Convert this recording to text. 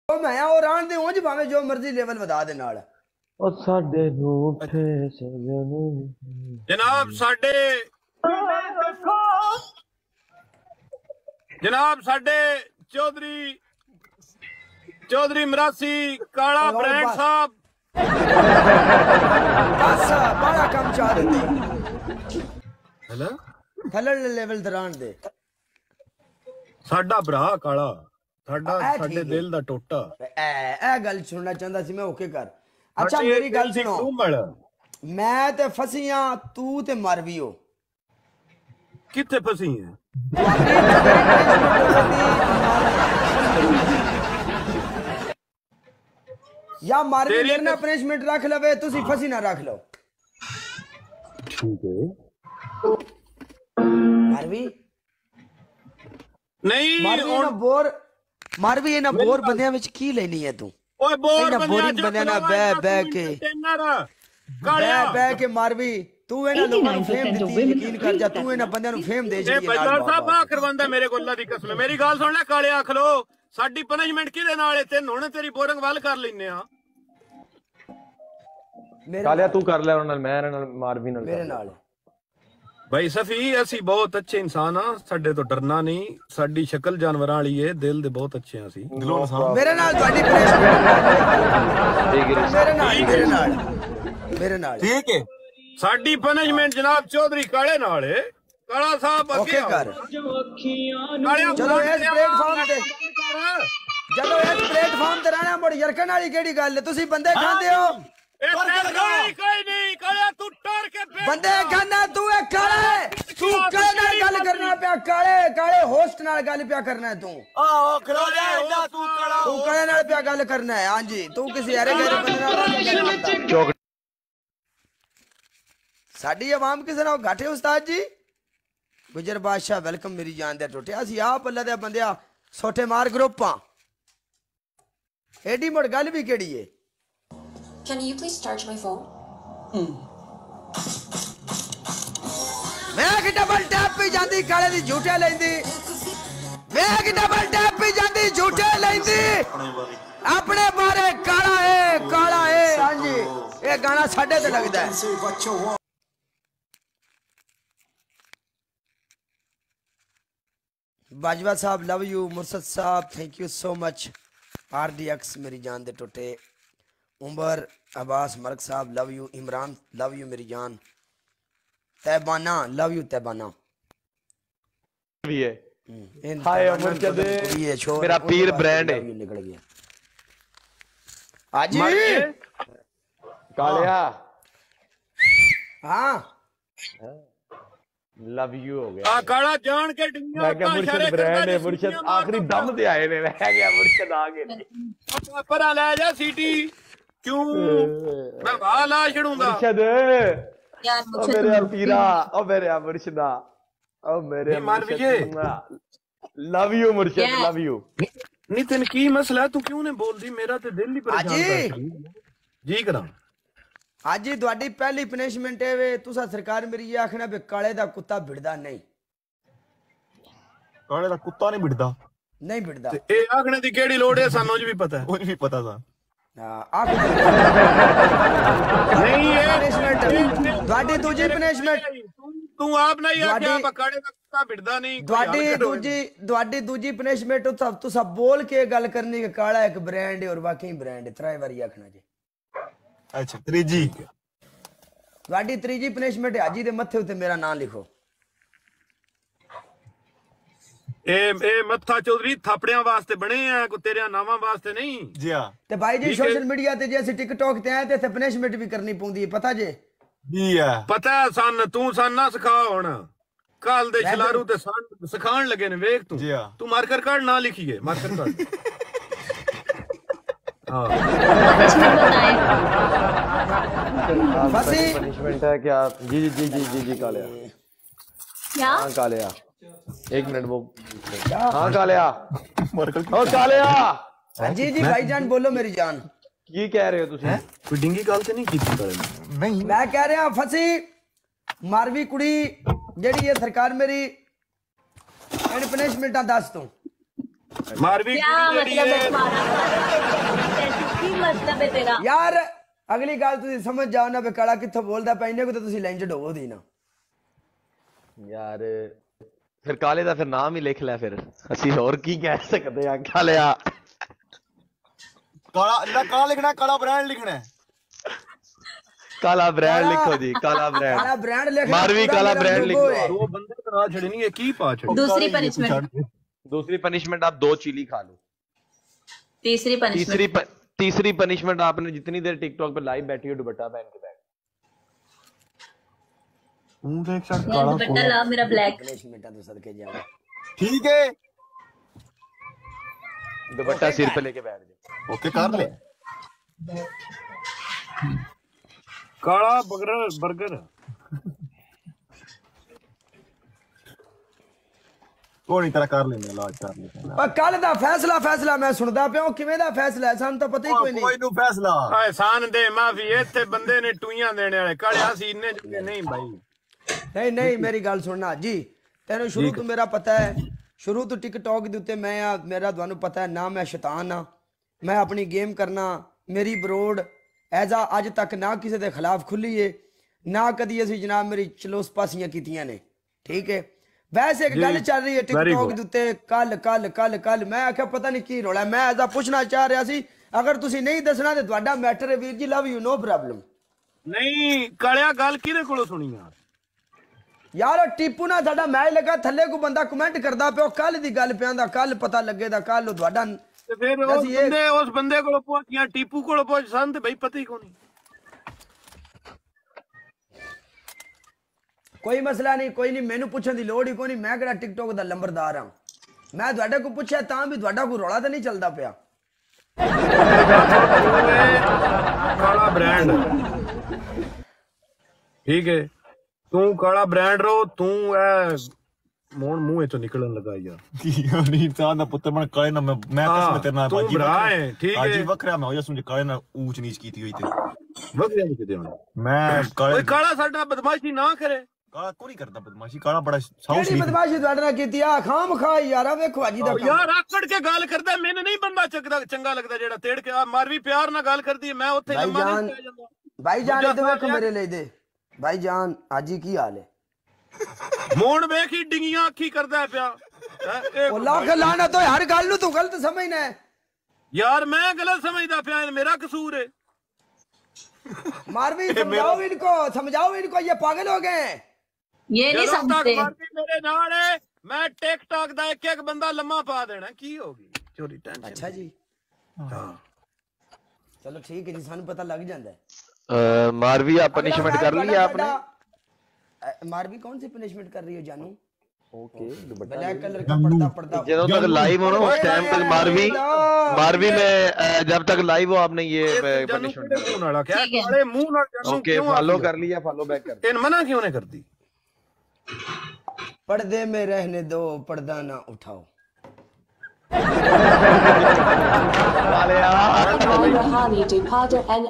मैं और आन दे उंज भाਵੇਂ जो मर्जी लेवल ਵਧਾ ਦੇ ਨਾਲ ਉਹ ਸਾਡੇ ਰੂਠੇ ਸਜਣੇ जनाब साडे चौधरी मरासी काला ब्रांड साहब बस बड़ा कम चाह देते हेलो थल्ले लेवल दरान दे साडा भरा काला साडे दिल दा टोटा ए गल सुनना चाहता सी मैं ओके कर अच्छा मेरी गल सुनो मैं ते फसियां तू ते मरवी हो किथे फसी है या मरवी मेरे ना पनिशमेंट रख लवे तुसी फसी ना रख लो ठीक है मरवी नहीं मरवी ना बोर बंदियां विच की लेनी है तू ओए बोर बोरिंग बंदियां ना बह के बह के मरवी तू इना लोगों ਨੂੰ ਫੇਮ ਦਿੱਤੀ ਯਕੀਨ ਕਰ ਜਾ ਤੂੰ ਇਨਾ ਬੰਦਿਆਂ ਨੂੰ ਫੇਮ ਦੇ ਜਿਹੜੀ ਨਾਲ ਬਾਬਾ ਸਾਹਿਬ ਆ ਕਰਵਾਉਂਦਾ ਮੇਰੇ ਕੋਲ ਅੱਲਾ ਦੀ ਕਸਮ ਮੇਰੀ ਗੱਲ ਸੁਣ ਲੈ ਕਾਲੇ ਆਖ ਲੋ ਸਾਡੀ ਪਨਿਸ਼ਮੈਂਟ ਕਿਹਦੇ ਨਾਲ ਤੇ ਹੁਣ ਤੇਰੀ ਬੋਰਿੰਗ ਵੱਲ ਕਰ ਲੈਨੇ ਆ ਕਾਲਿਆ ਤੂੰ ਕਰ ਲੈ ਉਹਨਾਂ ਨਾਲ ਮੈਂ ਇਹਨਾਂ ਨਾਲ ਮਾਰਵੀ ਨਾਲ ਮੇਰੇ ਨਾਲ भाई सफी ਅਸੀਂ बहुत अच्छे इंसान ਆ ਸਾਡੇ ਤੋਂ ਡਰਨਾ ਨਹੀਂ ਸਾਡੀ ਸ਼ਕਲ ਜਾਨਵਰਾਂ ਵਾਲੀ ਏ ਦਿਲ ਦੇ ਬਹੁਤ ਅੱਛੇ ਆ ਅਸੀਂ ਮੇਰੇ ਨਾਲ ਤੁਹਾਡੀ ਮੇਰੇ ਨਾਲ ਠੀਕ ਹੈ ਸਾਡੀ ਪਨਿਸ਼ਮੈਂਟ ਜਨਾਬ ਚੌਧਰੀ ਕਾਲੇ ਨਾਲ ਏ ਕਾਲਾ ਸਾਹਿਬ ਅੱਗੇ ਕਰ ਚਲੋ ਇਸ ਪਲੇਟਫਾਰਮ ਤੇ ਜਦੋਂ ਇਸ ਪਲੇਟਫਾਰਮ ਤੇ ਰਹਿਣਾ ਮੁੜ ਯਰਕਣ ਵਾਲੀ ਕਿਹੜੀ ਗੱਲ ਹੈ ਤੁਸੀਂ ਬੰਦੇ ਖਾਂਦੇ ਹੋ ਕੋਈ ਨਹੀਂ ਕਾਲੇ ਤੂੰ ਟਰ ਕੇ ਬੰਦੇ ਖਾਣਾ ਤੂੰ ਇਹ ਕਾਲੇ ਤੂੰ ਕਾਲੇ ਨਾਲ ਗੱਲ ਕਰਨਾ ਪਿਆ ਕਾਲੇ ਹੋਸਟ ਨਾਲ ਗੱਲ ਪਿਆ ਕਰਨਾ ਤੂੰ ਆਹੋ ਖਲੋ ਜਾ ਤੂੰ ਕਾਲੇ ਨਾਲ ਪਿਆ ਗੱਲ ਕਰਨਾ ਹੈ ਹਾਂਜੀ ਤੂੰ ਕਿਸੇ ਯਾਰੇ ਗੈਰੇ ਬੰਦੇ ਨਾਲ ਸਾਡੀ ਆਵਾਮ ਕਿਸੇ ਨਾਲ ਘਾਟੇ ਉਸਤਾਦ ਜੀ ਗੁਜਰ ਬਾਦਸ਼ਾਹ ਵੈਲਕਮ ਮੇਰੀ ਜਾਨ ਦੇ ਟੁੱਟਿਆ ਅਸੀਂ ਆਪ ਅੱਲਾ ਦੇ ਬੰਦਿਆ ਸੋਟੇ ਮਾਰ ਗਰੁੱਪਾਂ ਐਡੀ ਮੁੜ ਗੱਲ ਵੀ ਕਿਹੜੀ ਏ Can you please charge my phone? मैं कि डबल टैप पे जाती काले दी झूठे लेंदी मैं कि डबल टैप पे जाती झूठे लेंदी अपने बारे काला है हां जी ये गाना साडे ते लगदा है बाजवा साहब लव यू मुर्शद साहब thank you so much RDX मेरी जान दे टुटे उमर अब्बास मर्क साहब love you Imran love you मेरी जान तैबाना लव यू तैबाना भी है हाय मुर्शद मेरा पीर ब्रांड है निकल गया आजी कालिया हां लव यू हो गया आ काला जान के डंगिया मैं क्या मुर्शद ब्रांड है मुर्शद आखिरी दम ते आए ने रह गया मुर्शद आ गए परा ले जा सीटी क्यों मैं वाला छड़ूंगा मुर्शद यार ओ मेरे पीरा ओ मेरे मुर्शदा ओ मेरे लव यू मुर्शद लव यू नितिन की मसला तू क्यों ने बोल दी मेरा ते दिल ही परेशान कर जी करा आज ਤੁਹਾਡੀ ਪਹਿਲੀ ਪਨਿਸ਼ਮੈਂਟ ਹੈ ਵੇ ਤੁਸੀਂ ਸਰਕਾਰ ਮੇਰੀ ਇਹ ਆਖਣਾ ਵੀ ਕਾਲੇ ਦਾ ਕੁੱਤਾ ਭਿੜਦਾ ਨਹੀਂ ਕਾਲੇ ਦਾ ਕੁੱਤਾ ਨਹੀਂ ਭਿੜਦਾ ਨਹੀਂ ਭਿੜਦਾ ਤੇ ਇਹ ਆਖਣੇ ਦੀ ਕਿਹੜੀ ਲੋੜ ਹੈ ਸਾਨੂੰ ਵੀ ਪਤਾ ਹੈ ਉਹ ਵੀ ਪਤਾ ਸਾ नहीं ਤੁਹਾਡੀ ਦੂਜੀ ਪਨਿਸ਼ਮੈਂਟ ਤੂੰ ਆਪ ਨਹੀਂ ਆਖਿਆ ਕਾਲੇ ਦਾ ਕੁੱਤਾ ਭਿੜਦਾ ਨਹੀਂ ਤੁਹਾਡੀ ਦੂਜੀ ਪਨਿਸ਼ਮੈਂਟ ਤੁਸੀਂ ਬੋਲ ਕੇ ਗੱਲ ਕਰਨੀ ਕਿ ਕਾਲਾ ਇੱਕ ਬ੍ਰਾਂਡ ਹੈ ਔਰ ਵਾਕਈ ਬ੍ਰਾਂਡ ਹੈ ਤਰੇ ਵਾਰੀ ਆਖਣਾ ਜੀ अच्छा त्रीजी ਤੁਹਾਡੀ ਤੀਜੀ ਪਨਿਸ਼ਮੈਂਟ ਹੈ ਹਾਜੀ ਦੇ ਮੱਥੇ ਉੱਤੇ ਮੇਰਾ ਨਾਮ ਲਿਖੋ ਇਹ ਮੱਥਾ ਚੌਧਰੀ ਥਾਪੜਿਆਂ ਵਾਸਤੇ ਬਣੇ ਆ ਕੋ ਤੇਰਿਆਂ ਨਾਵਾਂ ਵਾਸਤੇ ਨਹੀਂ जी हां ਤੇ ਭਾਈ ਜੀ ਸੋਸ਼ਲ ਮੀਡੀਆ ਤੇ ਜੇ ਅਸੀਂ ਟਿਕਟੌਕ ਤੇ ਆਏ ਤੇ ਇੱਥੇ ਪਨਿਸ਼ਮੈਂਟ ਵੀ ਕਰਨੀ ਪਉਂਦੀ ਹੈ ਪਤਾ ਜੇ जी हां ਪਤਾ ਤੂੰ ਸਾਨੂੰ ਨਾ ਸਿਖਾ ਹੁਣ ਕੱਲ ਦੇ ਛਲਾਰੂ ਤੇ ਸਿਖਾਉਣ ਲੱਗੇ ਨੇ ਵੇਖ ਤੂੰ जी हां ਤੂੰ ਮਾਰਕਰ ਕਾਰਡ ਨਾ ਲਿਖੀਏ ਮਾਰਕਰ ਕਾਰਡ हाँ पनिशमेंट है क्या जी जी जी जी जी जी कालिया क्या हाँ कालिया एक मिनट वो हाँ कालिया ओ कालिया जी जी भाईजान बोलो मेरी जान की कह रहे हो तुसी कोई डिंगी गल ते नहीं की नहीं मैं कह रहा फसी मारवी कुड़ी जेड़ी ये सरकार मेरी एंड पनिशमेंट दस तू मारवी कुड़ी जेड़ी है बे तेरा यार अगली गल तुसी समझ जाओ ना बे काला कित्थों बोलदा पै इन्ने को तो तुसी लैंज ढोवो दी ना यार फिर काले दा फिर नाम ही लिख लै फिर ਅਸੀਂ ਹੋਰ ਕੀ ਕਹਿ ਸਕਦੇ ਆ ਕਾਲਿਆ काला लिखना है, काला ब्रांड लिखना है। काला ब्रांड लिखो जी, काला ब्रांड। काला ब्रांड लिख मारवी काला ब्रांड लिखो। दो बंदे करा छड़नी है की पा छड़ी। दूसरी पनिशमेंट दूसरी पनिशमेंट आप 2 चिली खा लो। तीसरी पनिशमेंट तीसरी पनिशमेंट आपने जितनी देर टिकटॉक पे लाइव बैठी हो दुपट्टा पहन के बैठ। देख सक काला दुपट्टा ला मेरा ब्लैक। पनिशमेंट तो सदके जाओ। ठीक है, दुपट्टा सिर पे लेके बैठ जाओ। ओके कर ले। काला बर्गर कोई तरह कर लेंगे, इलाज कर लेंगे। पर कल दा फैसला मैं सुनदा पिया किवें दा फैसला है सानू तो पता ही कोई नहीं। कोई नु फैसला एहसान दे माफी इत्थे बंदे ने टूइयां देने वाले कालिया सी इन्ने जुगे नहीं भाई। नहीं मेरी गल सुनना जी, तेन शुरू तो मेरा पता है, शुरू तो टिकटॉक के उत्ते मैं मेरा तुहानू पता है ना मैं शैतान हाँ, मैं अपनी गेम करना, मेरी बरोड एजा अज तक ना किसी के खिलाफ खुली है ना कदी असी जनाब मेरी चलोस पासियां कीतियां ने। ठीक है, वैसे एक गल चल रही है टिकटॉक के उत्ते कल कल कल कल मैं आख्या पता नहीं की रोला, मैं एजा पूछना चाह रहा सी अगर तुसी नहीं दसना तो तुहाडा मैटर है Veer ji, love you know problem. नहीं कालिया गल किदे कोलों सुनी यार टीपू ना साडा मैच लगा थल्ले को बंदा कमेंट करदा पियो कल दी गल पियांदा कल पता लगे दा कल तुहाडा ते फिर उस बंदे कोलों पहुंचियां टीपू कोलों पहुंच सन ते भाई पता ही कोनी। कोई मसला नहीं, कोई नहीं, मैनू पूछने की लोड़ ही कोई नहीं, मैं किहड़ा टिकटॉक दा लंबरदार हां, मैं तुहाडे को पूछया तां भी तुहाडा कोई रौला तो नहीं चलदा पिया। काला ब्रांड ठीक है, तू काला ब्रांड रो तू मोन मुंह चो निकलन लगा यार। नहीं इंसान दा पुत्र बन काले ना मैं कसम तेरे नाल तू भरा है ठीक है आज वखरा मैं हो जा समझ काले ना ऊंच नीच कीती हुई ते वखरा नहीं किते होना। मैं काले काला साडा बदमाशी ना करे, काला कोई करदा बदमाशी, काला बड़ा साउंड केड़ी बदमाशी तुहाडे नाल कीती आ खाम खा यार वेखो अजी दा यार आकड़ के गल करदा मैंने नहीं बंदा चंगा लगदा जेड़ा तेड़ के मारवी प्यार ना गल करदी मैं ओथे लम्मा नहीं पै जांदा। भाईजान इधर वेखो मेरे ले दे भाईजान आज की हाल है मोड़ वेखी डिंगियां अखी करदा पिया ओ लाख लानत होए हर गल नु तू गलत समझना है यार, मैं गलत समझदा पिया मेरा कसूर है। मारवी समझाओ इनको ये पागल हो गए हैं। ये नहीं समझते। मेरे नाल है मैं टिकटॉक दा एक बंदा लम्मा पा देना की होगी चोरी टेंशन। अच्छा जी हां चलो ठीक है जी, सानू पता लग जांदा है। मारवी आप पनिशमेंट कर ली आपने? मारवी कौन सी पनिशमेंट कर रही हो जानू? ओके ब्लैक कलर का पर्दा जब तक लाइव हो ना उस टाइम तक मारवी में जब तक लाइव हो आपने ये पनिशमेंट मुंह नाला क्या काले मुंह नाल जानू ओके फॉलो कर लिया, फॉलो बैक कर तेन मना क्यों ने कर दी? पर्दे में रहने दो पर्दा ना उठाओ। Honey, do powder and